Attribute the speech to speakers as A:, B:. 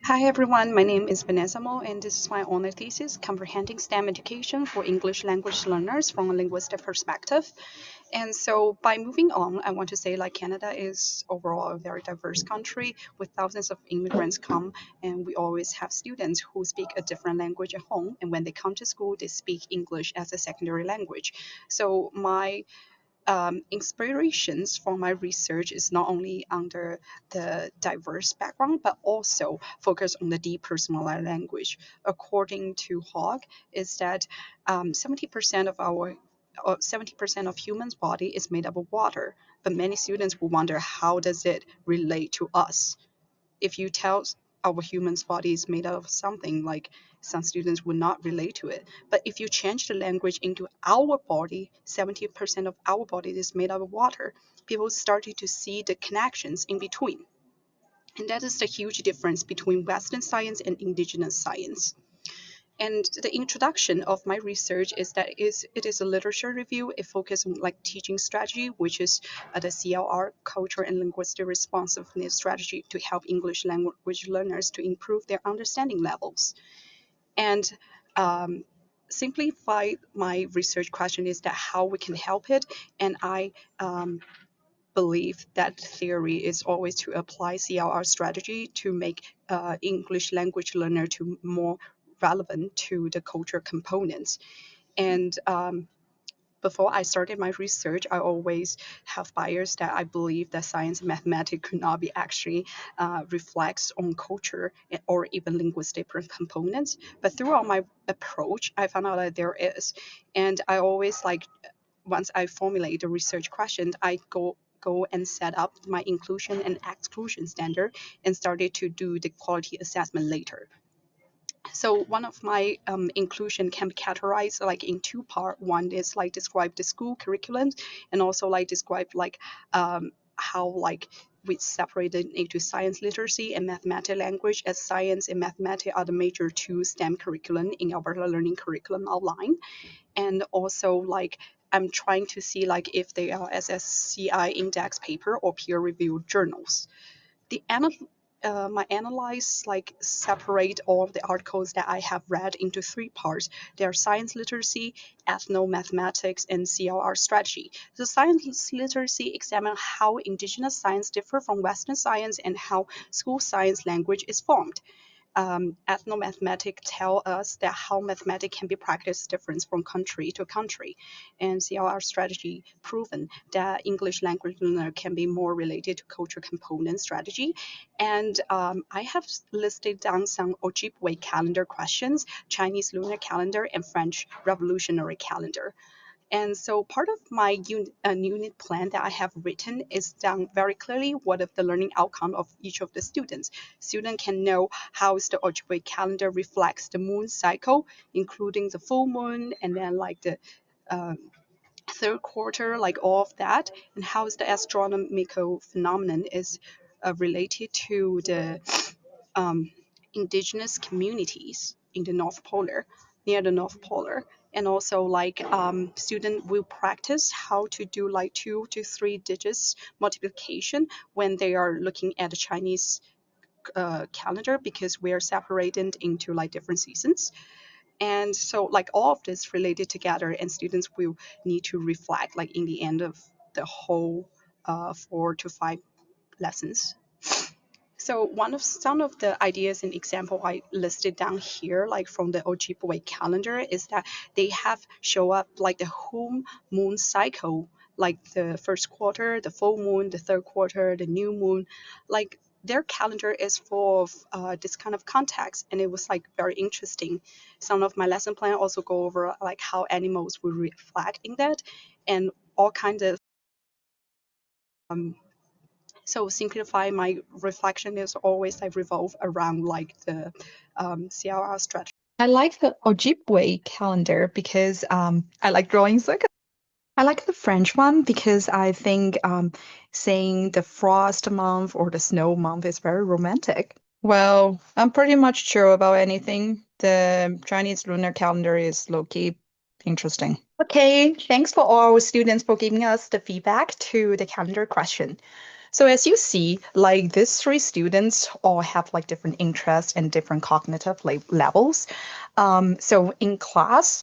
A: Hi everyone, my name is Vanessa and this is my honor thesis, Comprehending STEM Education for English Language Learners from a Linguistic Perspective. And so by moving on, I want to say like Canada is overall a very diverse country with thousands of immigrants come, and we always have students who speak a different language at home, and when they come to school, they speak English as a secondary language. So my inspirations for my research is not only under the diverse background, but also focus on the depersonalized language. According to Hogg, is that 70% of our 70% of humans' body is made up of water, but many students will wonder how does it relate to us? If you tell our human's body is made out of something, like some students would not relate to it. But if you change the language into our body, 70% of our body is made out of water, people started to see the connections in between. And that is the huge difference between Western science and indigenous science. And the introduction of my research is that it is a literature review. It focuses on like teaching strategy, which is the CLR, Cultural and Linguistics Responsiveness strategy to help English language learners to improve their understanding levels. And simplify my research question is that how we can help it. And I believe that theory is always to apply CLR strategy to make English language learner to more relevant to the culture components. And before I started my research, I always have bias that I believe that science and mathematics could not be actually reflects on culture or even linguistic components. But throughout my approach, I found out that there is. And I always like, once I formulate the research question, I go and set up my inclusion and exclusion standard and started to do the quality assessment later. So one of my inclusion can be categorized like in two parts. One is like describe the school curriculum, and also like describe like how like we separated into science literacy and mathematics language, as science and mathematics are the major two STEM curriculum in Alberta learning curriculum outline. And also like I'm trying to see like if they are SSCI index paper or peer reviewed journals. The my analyze like separate all of the articles that I have read into three parts. They are science literacy, ethno-mathematics, and CLR strategy. The science literacy examine how indigenous science differ from Western science and how school science language is formed. Ethnomathematics tell us that how mathematics can be practiced different from country to country, and CLR strategy proven that English language learner can be more related to culture component strategy. And I have listed down some Ojibwe calendar questions, Chinese lunar calendar, and French revolutionary calendar. And so part of my unit plan that I have written is done very clearly what of the learning outcome of each of the students. Student can know how the Ojibwe calendar reflects the moon cycle, including the full moon and then like the third quarter, like all of that, and how is the astronomical phenomenon is related to the indigenous communities in the North Polar, near the North Polar. And also like student will practice how to do like 2 to 3 digits multiplication when they are looking at the Chinese calendar, because we are separated into like different seasons. And so like all of this related together, and students will need to reflect like in the end of the whole 4 to 5 lessons. So one of some of the ideas and example I listed down here, like from the Ojibwe calendar, is that they have show up like the whole moon cycle, like the first quarter, the full moon, the third quarter, the new moon, like their calendar is full of this kind of context, and it was like very interesting. Some of my lesson plan also go over like how animals will reflect in that, and all kinds of so simplify my reflection is always like revolve around like the CLR strategy.
B: I like the Ojibwe calendar because I like drawing circles. I like the French one because I think saying the frost month or the snow month is very romantic. Well, I'm pretty much sure about anything. The Chinese lunar calendar is low-key interesting. Okay, thanks for all students for giving us the feedback to the calendar question. So as you see, like these three students all have like different interests and different cognitive levels. So in class,